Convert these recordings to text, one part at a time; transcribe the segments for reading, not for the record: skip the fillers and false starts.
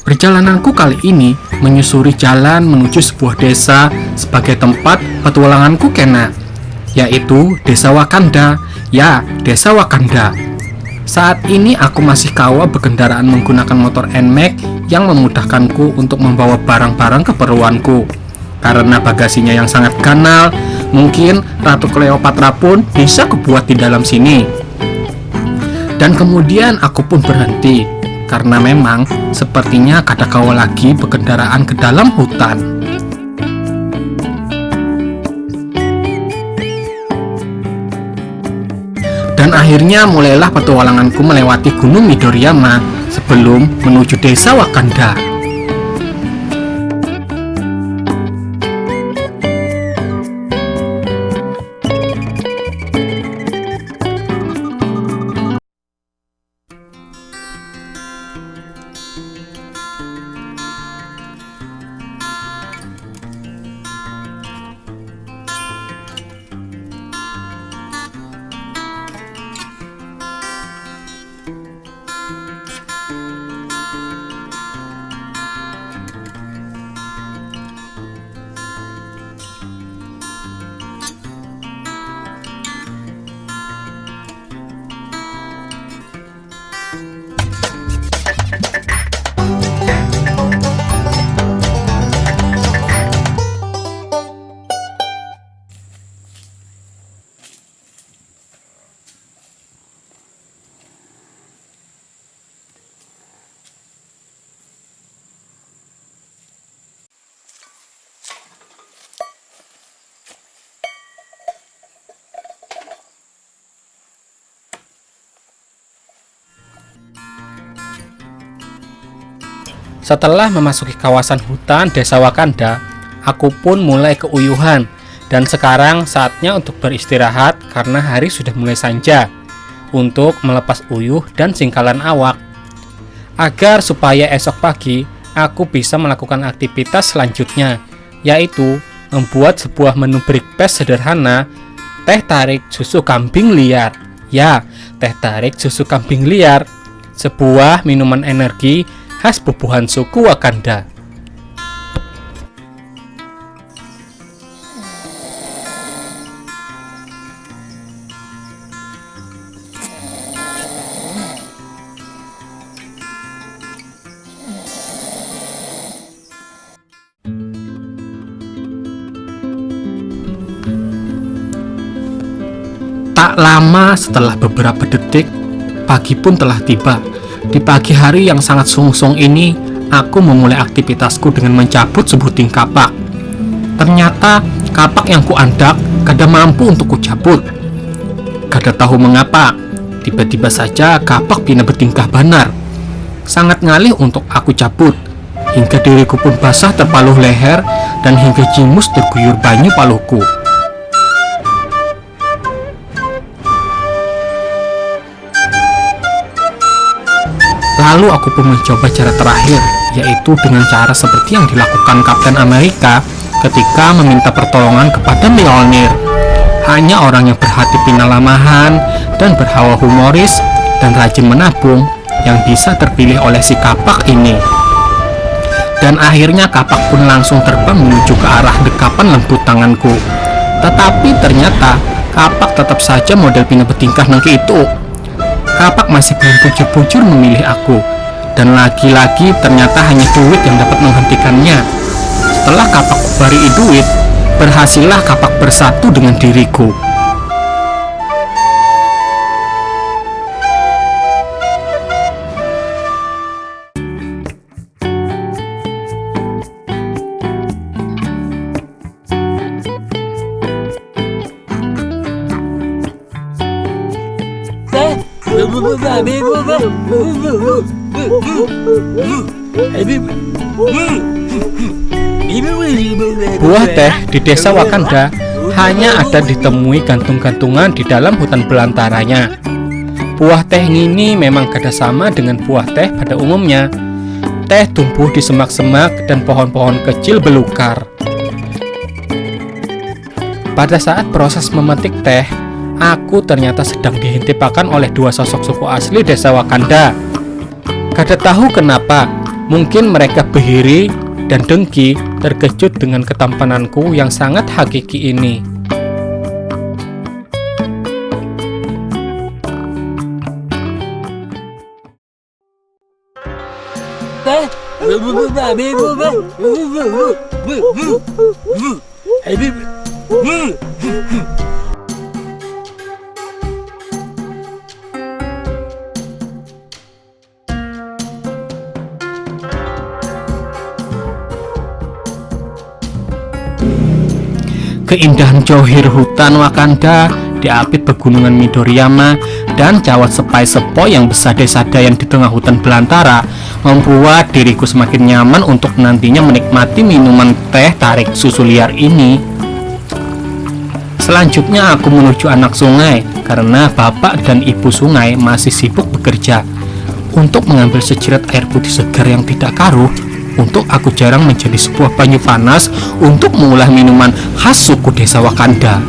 Perjalananku kali ini menyusuri jalan menuju sebuah desa sebagai tempat petualanganku kena, yaitu Desa Wakanda. Ya, Desa Wakanda. Saat ini aku masih kawal berkendaraan menggunakan motor NMAX yang memudahkanku untuk membawa barang-barang keperluanku. Karena bagasinya yang sangat ganal, mungkin Ratu Cleopatra pun bisa kubuat di dalam sini. Dan kemudian aku pun berhenti, karena memang sepertinya kadakawa lagi berkendaraan ke dalam hutan. Dan akhirnya mulailah petualanganku melewati Gunung Midoriyama sebelum menuju Desa Wakanda. Setelah memasuki kawasan hutan Desa Wakanda, aku pun mulai keuyuhan dan sekarang saatnya untuk beristirahat karena hari sudah mulai senja untuk melepas uyuh dan singkalan awak. Agar supaya esok pagi aku bisa melakukan aktivitas selanjutnya, yaitu membuat sebuah menu breakfast sederhana, teh tarik susu kambing liar. Ya, teh tarik susu kambing liar, sebuah minuman energi khas bubuhan suku Wakanda. Tak lama setelah beberapa detik, pagi pun telah tiba. Di pagi hari yang sangat sungsung ini, aku memulai aktivitasku dengan mencabut sebuting kapak. Ternyata kapak yang kuandak kada mampu untuk kucabut. Kada tahu mengapa, tiba-tiba saja kapak pina bertingkah banar. Sangat ngalih untuk aku cabut, hingga diriku pun basah terpaluh leher dan hingga jingus terguyur banyu paluhku. Lalu aku pun mencoba cara terakhir, yaitu dengan cara seperti yang dilakukan Kapten Amerika ketika meminta pertolongan kepada Mjolnir. Hanya orang yang berhati pinalamahan dan berhawa humoris dan rajin menabung yang bisa terpilih oleh si kapak ini. Dan akhirnya kapak pun langsung terbang menuju ke arah dekapan lembut tanganku. Tetapi ternyata kapak tetap saja model pina bertingkah nengki itu. Kapak masih belum bujur-bujur memilih aku, dan lagi-lagi ternyata hanya duit yang dapat menghentikannya. Setelah kapak kubari duit, berhasillah kapak bersatu dengan diriku. Buah teh di Desa Wakanda hanya ada ditemui gantung-gantungan di dalam hutan belantaranya. Buah teh ini memang kada sama dengan buah teh pada umumnya. Teh tumbuh di semak-semak dan pohon-pohon kecil belukar. Pada saat proses memetik teh, aku ternyata sedang dihintipakan oleh dua sosok suku asli Desa Wakanda. Kada tahu kenapa, Mungkin mereka berdiri dan dengki, terkejut dengan ketampananku yang sangat hakiki ini. Keindahan Johir hutan Wakanda, diapit pegunungan Midoriyama, dan cawat sepai-sepoi yang bersadai-sadaian di tengah hutan belantara membuat diriku semakin nyaman untuk nantinya menikmati minuman teh tarik susu liar ini. Selanjutnya aku menuju anak sungai karena bapak dan ibu sungai masih sibuk bekerja untuk mengambil sejirat air putih segar yang tidak karuh untuk aku jarang menjadi sebuah banyu panas untuk mengolah minuman khas suku desa Wakanda.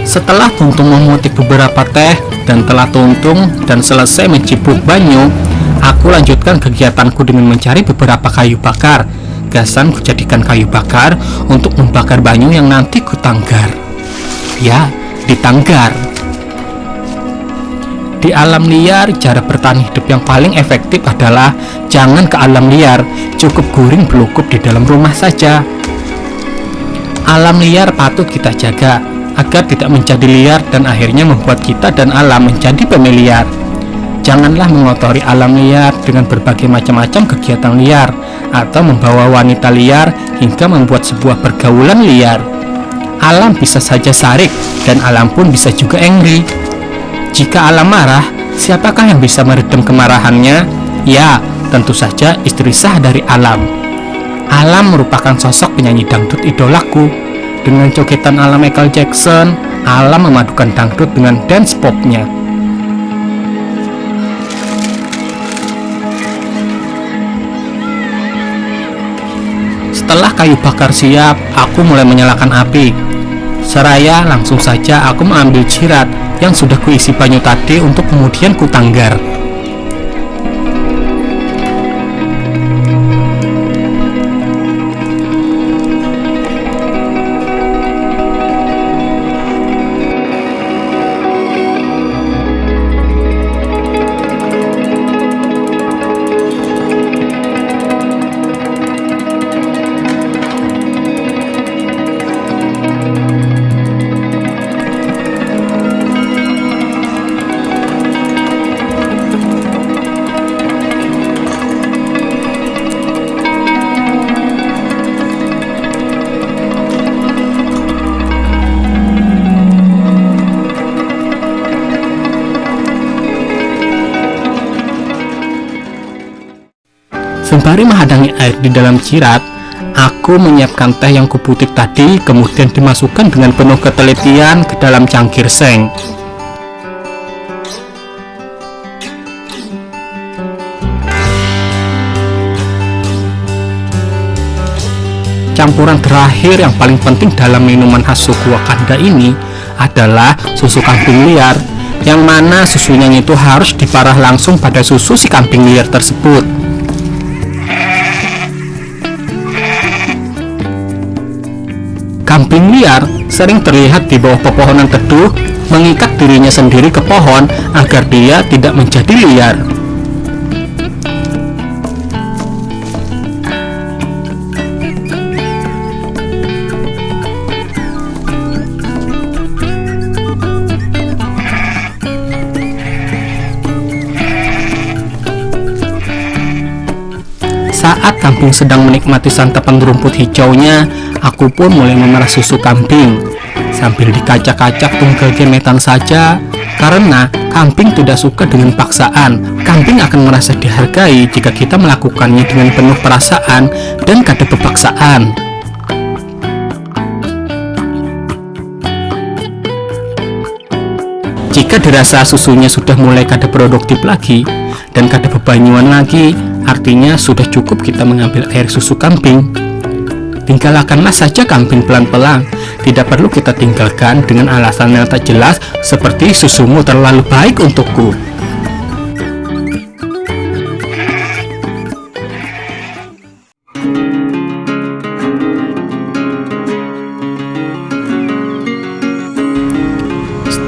Setelah Tuntung memetik beberapa teh dan telah Tuntung dan selesai mencibuk banyu, aku lanjutkan kegiatanku dengan mencari beberapa kayu bakar. Gasan kujadikan kayu bakar untuk membakar banyu yang nanti kutanggar. Ya, ditanggar. Di alam liar, cara bertahan hidup yang paling efektif adalah jangan ke alam liar, cukup guring belukup di dalam rumah saja. Alam liar patut kita jaga agar tidak menjadi liar dan akhirnya membuat kita dan alam menjadi pemiliar. Janganlah mengotori alam liar dengan berbagai macam-macam kegiatan liar atau membawa wanita liar hingga membuat sebuah pergaulan liar. Alam bisa saja sarik dan alam pun bisa juga angry. Jika alam marah, siapakah yang bisa meredam kemarahannya? Ya, tentu saja istri sah dari alam. Alam merupakan sosok penyanyi dangdut idolaku. Dengan jogetan ala Michael Jackson, alam memadukan dangdut dengan dance popnya. Setelah kayu bakar siap, aku mulai menyalakan api. Seraya langsung saja aku mengambil jirat yang sudah kuisi banyu tadi untuk kemudian kutanggar. Sembari menghadangin air di dalam jirat, aku menyiapkan teh yang kuputik tadi, kemudian dimasukkan dengan penuh ketelitian ke dalam cangkir seng. Campuran terakhir yang paling penting dalam minuman khas suku Wakanda ini adalah susu kambing liar, yang mana susunya itu harus diparah langsung pada susu si kambing liar tersebut. Kambing liar sering terlihat di bawah pepohonan teduh, mengikat dirinya sendiri ke pohon agar dia tidak menjadi liar. Saat kambing sedang menikmati santapan rumput hijaunya, aku pun mulai memerah susu kambing. Sambil dikacak-kacak tunggal gemetan saja, karena kambing tidak suka dengan paksaan. Kambing akan merasa dihargai jika kita melakukannya dengan penuh perasaan dan kada kepaksaan. Jika dirasa susunya sudah mulai kada produktif lagi dan kada bebanyuan lagi, artinya sudah cukup kita mengambil air susu kambing. Tinggalkanlah saja kambing pelan-pelan, tidak perlu kita tinggalkan dengan alasan yang tak jelas seperti susumu terlalu baik untukku.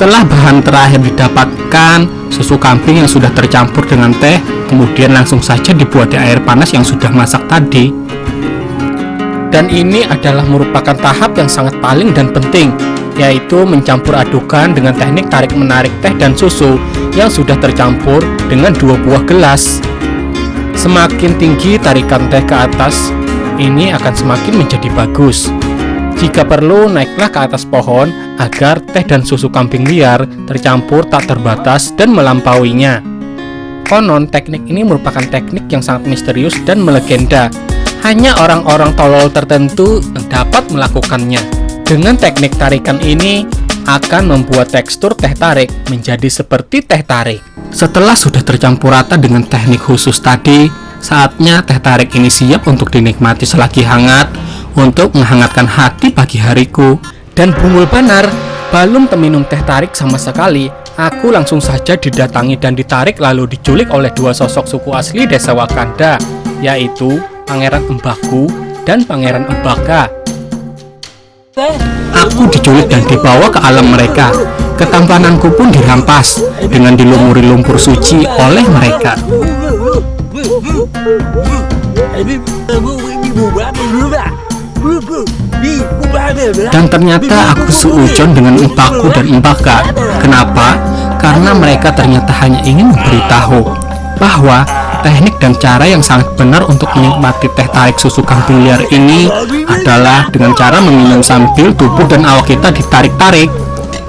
Setelah bahan terakhir didapatkan, susu kambing yang sudah tercampur dengan teh kemudian langsung saja dibuat di air panas yang sudah masak tadi. Dan ini adalah merupakan tahap yang sangat paling dan penting, yaitu mencampur adukan dengan teknik tarik-menarik teh dan susu yang sudah tercampur dengan 2 buah gelas. Semakin tinggi tarikan teh ke atas, ini akan semakin menjadi bagus. Jika perlu, naiklah ke atas pohon agar teh dan susu kambing liar tercampur tak terbatas dan melampauinya. Konon, teknik ini merupakan teknik yang sangat misterius dan melegenda. Hanya orang-orang tolol tertentu yang dapat melakukannya. Dengan teknik tarikan ini akan membuat tekstur teh tarik menjadi seperti teh tarik. Setelah sudah tercampur rata dengan teknik khusus tadi, saatnya teh tarik ini siap untuk dinikmati selagi hangat untuk menghangatkan hati pagi hariku. Dan bungul banar, belum minum teh tarik sama sekali, aku langsung saja didatangi dan ditarik lalu diculik oleh 2 sosok suku asli desa Wakanda, yaitu Pangeran Mbaku dan Pangeran Mbaka. Aku diculik dan dibawa ke alam mereka. Ketampananku pun dirampas dengan dilumuri lumpur suci oleh mereka. Dan ternyata aku seujon dengan Mbaku dan Mbaka. Kenapa? Karena mereka ternyata hanya ingin memberitahu bahwa teknik dan cara yang sangat benar untuk menikmati teh tarik susu kambing liar ini adalah dengan cara meminum sambil tubuh dan awak kita ditarik-tarik.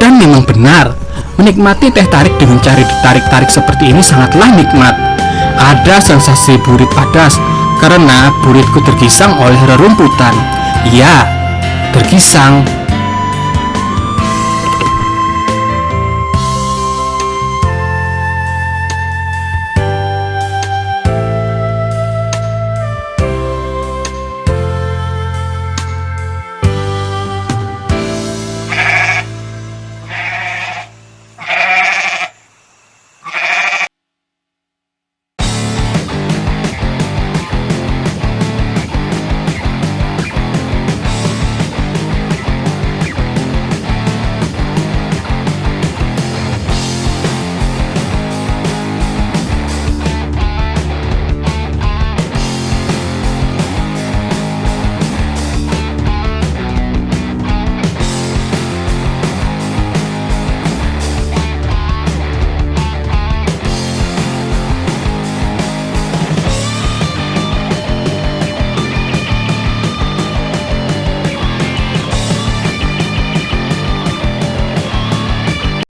Dan memang benar, menikmati teh tarik dengan cara ditarik-tarik seperti ini sangatlah nikmat. Ada sensasi burit padas karena buritku tergisang oleh rerumputan. Ya, tergisang.